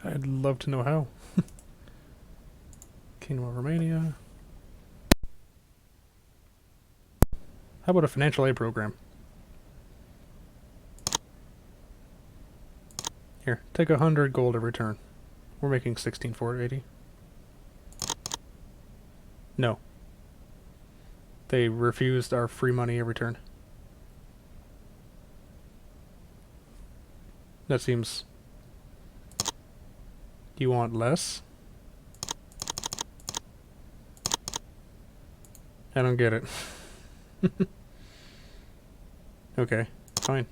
I'd love to know how. Kingdom of Romania. How about a financial aid program? Here, take 100 gold every turn. We're making 16,480. No. They refused our free money every turn. That seems... Do you want less? I don't get it. Okay, fine.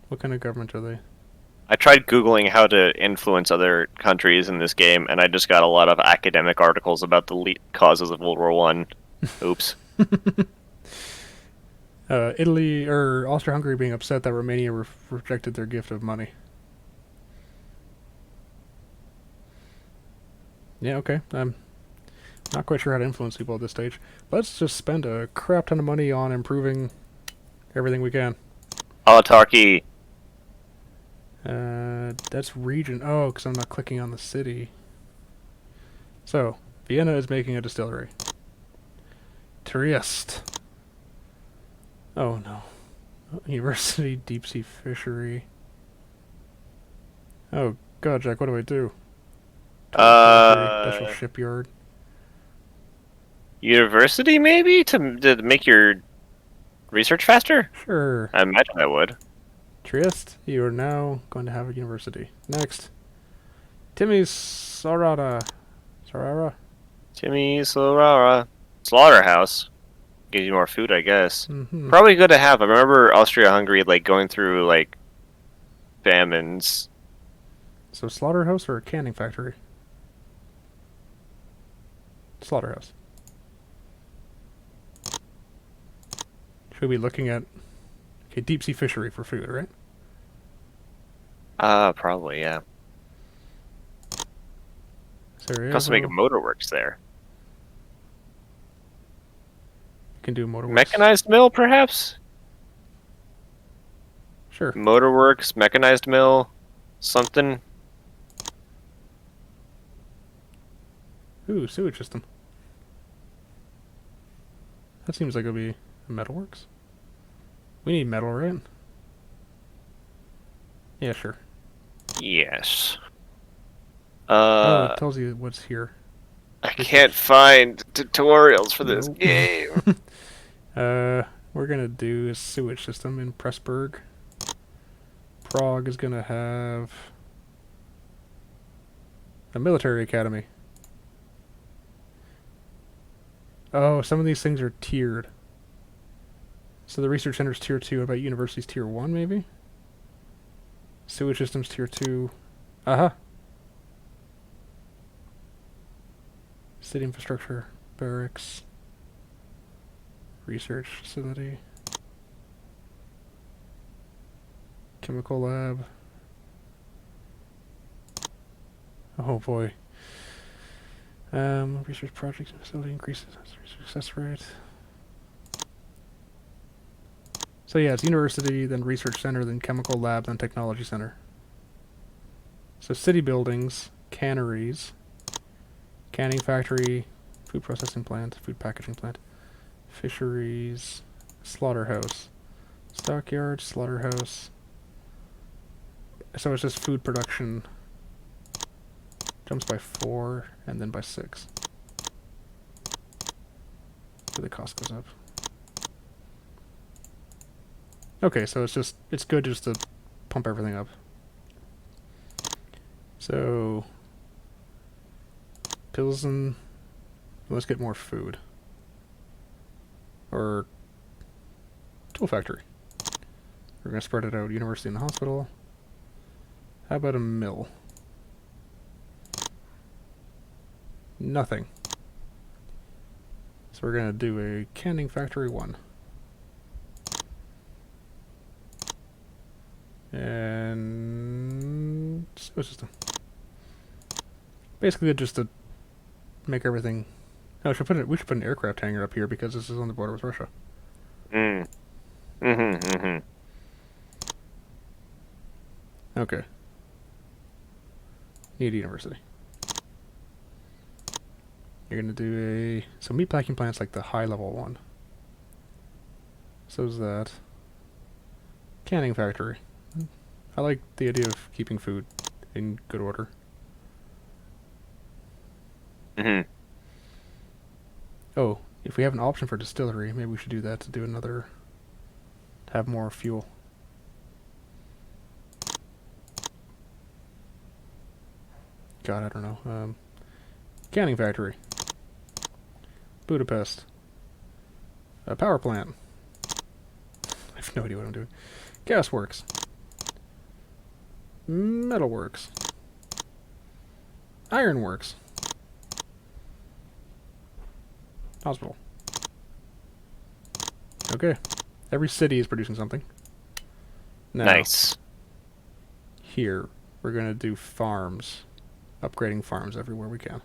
What kind of government are they? I tried Googling how to influence other countries in this game, and I just got a lot of academic articles about the causes of World War One. Oops. Italy, or Austria-Hungary being upset that Romania rejected their gift of money. Yeah, okay. I'm not quite sure how to influence people at this stage. Let's just spend a crap ton of money on improving everything we can. Autarky. That's region. Oh, because I'm not clicking on the city. So, Vienna is making a distillery. Trieste. Oh no. University deep sea fishery. Oh god, Jack, what do I do? Industrial factory, industrial Uh, shipyard. University maybe to make your research faster? Sure. I imagine that would. Trieste, you are now going to have a university. Next. Timmy's Sarada. Sarara? Timmy Slaughter Slaughterhouse gives you more food, I guess. Mm-hmm. Probably good to have. I remember Austria-Hungary like going through like famines. So slaughterhouse or a canning factory? Slaughterhouse. Should we be looking at... Okay, deep sea fishery for food, right? Probably, yeah. Could also make a Sarajevo. motorworks there. You can do motorworks. Mechanized mill, perhaps? Sure. Motorworks, mechanized mill, something. Ooh, sewage system. That seems like it'll be a metalworks. We need metal, right? Yeah, sure. Yes. Oh, it tells you what's here. I can't find tutorials for this Nope. game. We're gonna do a sewage system in Pressburg. Prague is gonna have a military academy. Oh, some of these things are tiered. So the research center's tier 2. What about universities tier 1, maybe? Sewage systems tier 2. Aha! City infrastructure, barracks, research facility, chemical lab. Oh boy. Research projects and facility increases success rate. So yeah, it's university, then research center, then chemical lab, then technology center. So city buildings, canneries, canning factory, food processing plant, food packaging plant, fisheries, slaughterhouse, stockyard, slaughterhouse. So it's just food production jumps by 4 and then by 6. So the cost goes up. Okay, so it's good just to pump everything up. So Pilsen, let's get more food. Or tool factory. We're gonna spread it out. University and the hospital. How about a mill? Nothing. So we're gonna do a canning factory 1. And sewage system. Basically just to make everything. No, we should put an aircraft hangar up here because this is on the border with Russia. Okay. Need a university. You're gonna do so meatpacking plant's like the high level one. So is that canning factory. I like the idea of keeping food in good order. Oh, if we have an option for distillery, maybe we should do that to do another, to have more fuel. God, I don't know. Canning factory. Budapest. A power plant. I have no idea what I'm doing. Gasworks. Metalworks. Ironworks. Hospital. Okay. Every city is producing something. Now, Nice. here, we're gonna do farms. Upgrading farms everywhere we can.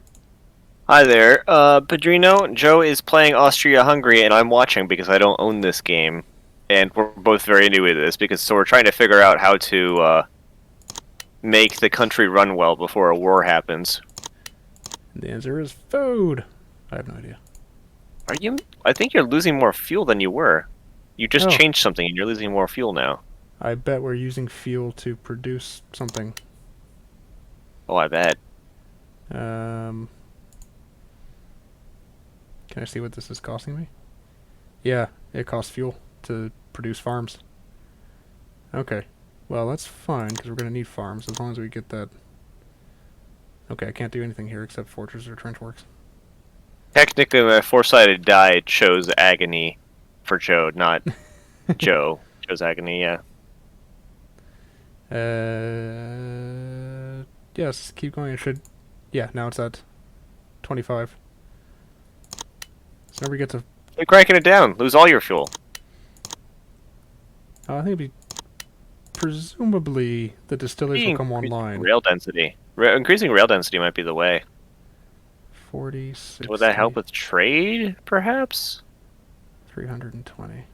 Hi there, Padrino. Joe is playing Austria-Hungary, and I'm watching because I don't own this game, and we're both very new at this because so we're trying to figure out how to make the country run well before a war happens. And the answer is food. I have no idea. Are you? I think you're losing more fuel than you were. You just Oh. changed something, and you're losing more fuel now. I bet we're using fuel to produce something. Oh, I bet. Can I see what this is costing me? Yeah, it costs fuel to produce farms. Okay. Well, that's fine, because we're going to need farms, as long as we get that... Okay, I can't do anything here except fortress or trench works. Technically, my four-sided die chose agony for Joe, not Joe chose agony. Yeah. Yes, keep going. It should... Yeah, now it's at 25. So now we get to... You're cranking it down. Lose all your fuel. I think it'd be... Presumably, the distilleries will come online. Rail density. Increasing rail density might be the way. 40, 60... Would that help with trade, perhaps? 320.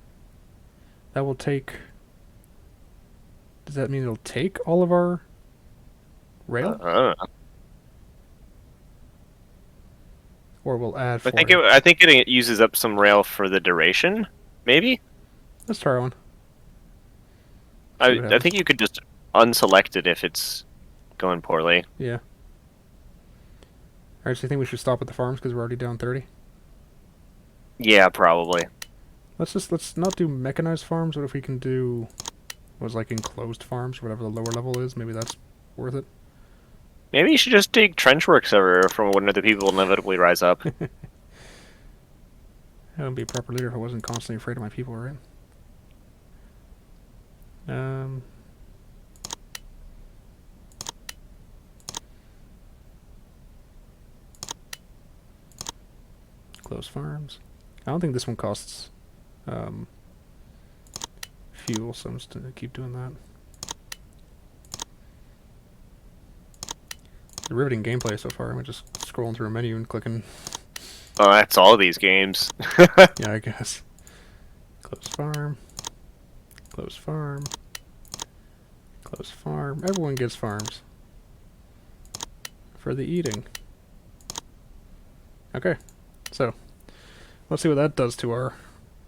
That will take... Does that mean it'll take all of our rail? I don't know. Or we'll add 40? I think it uses up some rail for the duration. Maybe. Let's try one. I think you could just unselect it if it's going poorly. Yeah. Alright, so you think we should stop at the farms because we're already down 30? Yeah, probably. Let's not do mechanized farms. What if we can do was like enclosed farms, whatever the lower level is? Maybe that's worth it. Maybe you should just take trench works over from when the people inevitably rise up. I wouldn't be a proper leader if I wasn't constantly afraid of my people, right? Close farms. I don't think this one costs fuel, so I'm just gonna keep doing that. The riveting gameplay so far. I'm just scrolling through a menu and clicking. Oh, that's all these games. Yeah, I guess. Close farm. Close farm. Close farm. Everyone gets farms. For the eating. Okay. So, let's see what that does to our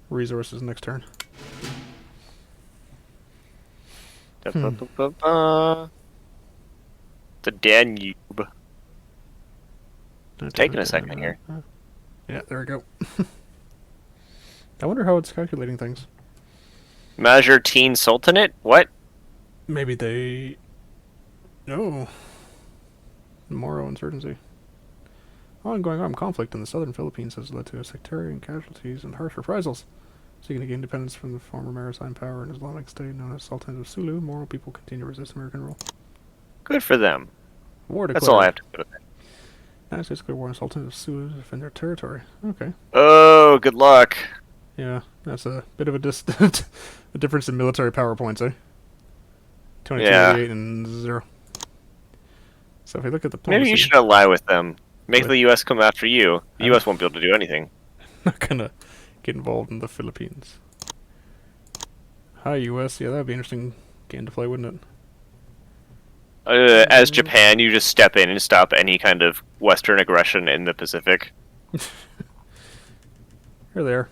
resources next turn. The Danube. It's taking a second here. Yeah, there we go. I wonder how it's calculating things. Measure Teen Sultanate? What? Maybe they... No. Moro insurgency. Ongoing armed conflict in the southern Philippines has led to sectarian casualties and harsh reprisals. Seeking to gain independence from the former maritime power and Islamic state known as Sultanate of Sulu, Moro people continue to resist American rule. Good for them. War declared. That's all I have to do with it. United States declared war on Sultanate of Sulu to defend their territory. Okay. Oh, good luck. Yeah, that's a bit of a a difference in military power points, eh? 2288 and 0. So if we look at the policy, maybe you should ally with them. Make the U.S. come after you. The U.S. won't be able to do anything. Not gonna get involved in the Philippines. Hi, U.S. Yeah, that'd be an interesting game to play, wouldn't it? As Japan, you just step in and stop any kind of Western aggression in the Pacific. Here they are.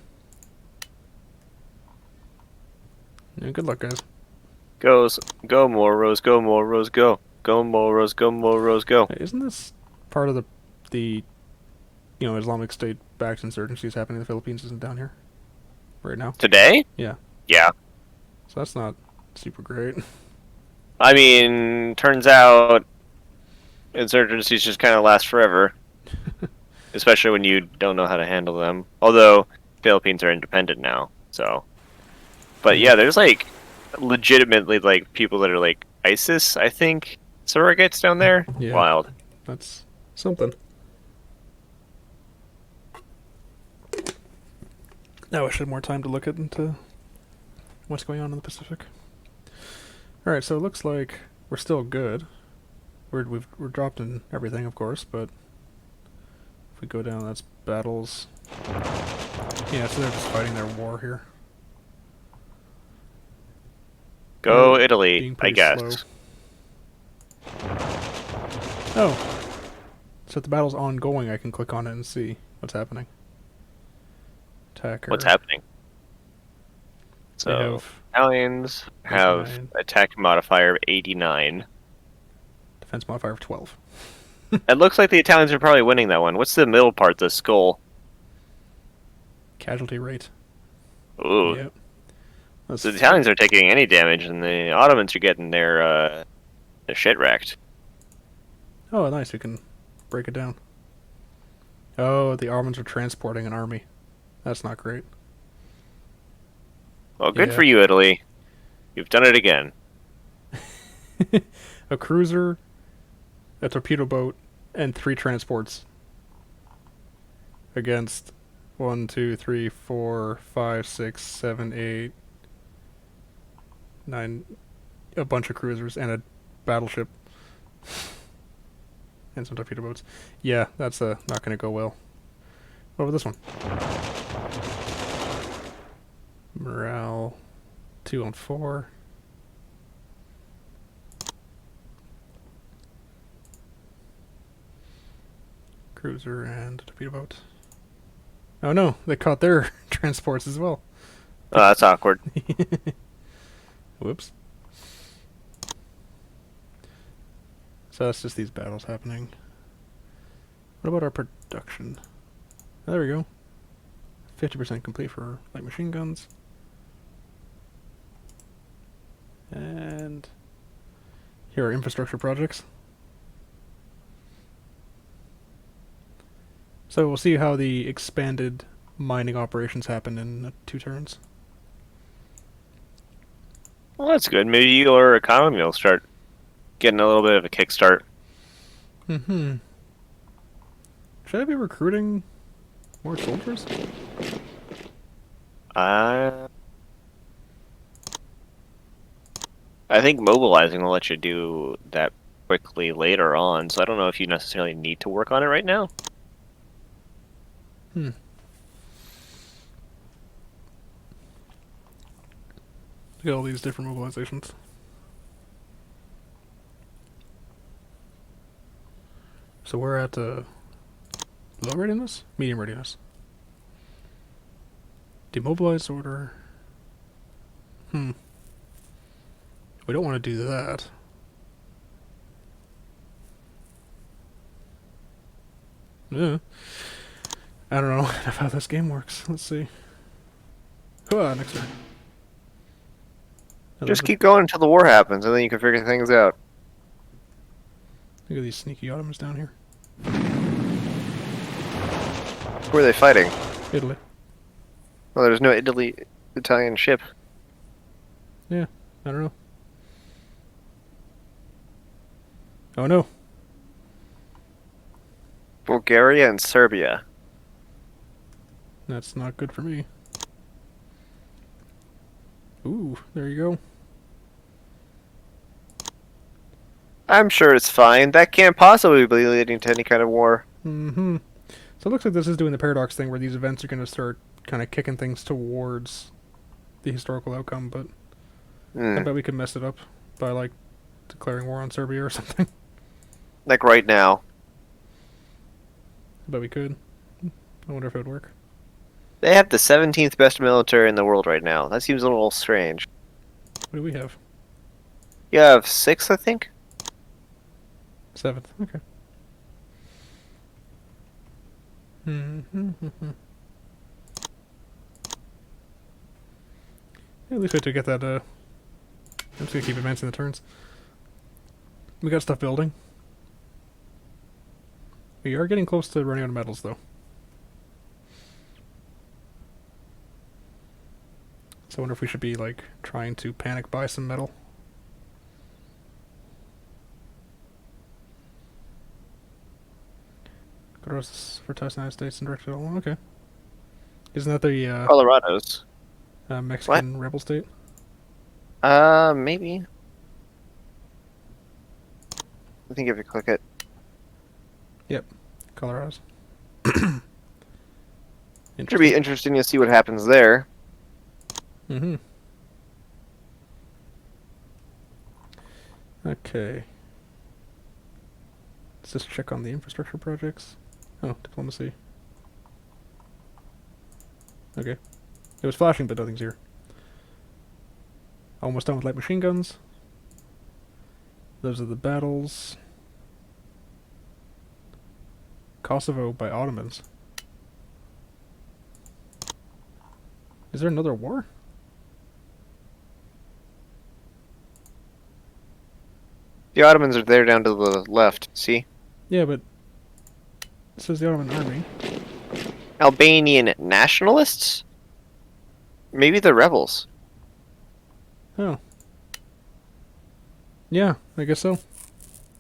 Yeah, good luck, guys. Go Moros, go Moros, go. Go Moros, go Moros, go. Hey, isn't this part of the Islamic State backed insurgencies happening in the Philippines isn't down here right now? Today? Yeah. Yeah. So that's not super great. I mean, turns out insurgencies just kind of last forever. Especially when you don't know how to handle them. Although, Philippines are independent now, so... But yeah, there's like, legitimately like, people that are like ISIS, I think, surrogates down there. Yeah. Wild. That's something. Now I should have more time to look into what's going on in the Pacific. Alright, so it looks like we're still good. We're dropped in everything, of course, but if we go down, that's battles. Yeah, so they're just fighting their war here. Go Being Italy, I pretty guess. slow. Oh. So if the battle's ongoing, I can click on it and see what's happening. Attacker. What's happening? They So, have Italians have 89. attack modifier of 89. defense modifier of 12. It looks like the Italians are probably winning that one. What's the middle part, the skull? Casualty rate. Ooh. Yep. That's So the Italians are taking any damage, and the Ottomans are getting their shit wrecked. Oh, nice. We can break it down. Oh, the Ottomans are transporting an army. That's not great. Well, good Yeah. for you, Italy. You've done it again. A cruiser, a torpedo boat, and 3 transports against 1, 2, 3, 4, 5, 6, 7, 8, 9, a bunch of cruisers and a battleship and some torpedo boats. Yeah, that's not going to go well. What about this one? Morale 2 on 4. Cruiser and torpedo boat. Oh no, they caught their transports as well. Oh, that's awkward. Whoops. So that's just these battles happening. What about our production? Oh, there we go. 50% complete for light machine guns. And here are infrastructure projects. So we'll see how the expanded mining operations happen in 2 turns. Well, that's good. Maybe your economy will start getting a little bit of a kickstart. Mm-hmm. Should I be recruiting more soldiers? I think mobilizing will let you do that quickly later on, so I don't know if you necessarily need to work on it right now. Hmm. Look at all these different mobilizations. So we're at low readiness? Medium readiness. Demobilize order. We don't want to do that. Yeah. I don't know enough how this game works. Let's see. Next turn. Just keep going until the war happens, and then you can figure things out. Look at these sneaky Ottomans down here. Who are they fighting? Italy. Well, there's no Italian ship. Yeah, I don't know. Oh no. Bulgaria and Serbia. That's not good for me. Ooh, there you go. I'm sure it's fine. That can't possibly be leading to any kind of war. Mm-hmm. So it looks like this is doing the paradox thing where these events are going to start kind of kicking things towards the historical outcome, but I bet we could mess it up by, like, declaring war on Serbia or something. Like right now. I bet we could. I wonder if it would work. They have the 17th best military in the world right now. That seems a little strange. What do we have? You have 6, I think? 7th. Okay. Yeah, at least we have to get that, I'm just gonna keep advancing the turns. We got stuff building. We are getting close to running out of metals, though. So I wonder if we should be, like, trying to panic buy some metal. Gross for United States and direct development. Okay. Isn't that the Colorado's. Mexican rebel state? Maybe. I think if you click it. Yep. Colorado's. Should be interesting to see what happens there. Mm-hmm. Okay. Let's just check on the infrastructure projects. Oh, diplomacy. Okay. It was flashing, but nothing's here. Almost done with light machine guns. Those are the battles. Kosovo by Ottomans. Is there another war? The Ottomans are there down to the left. See? Yeah, but it says the Ottoman army. Albanian nationalists? Maybe the rebels. Oh. Yeah, I guess so.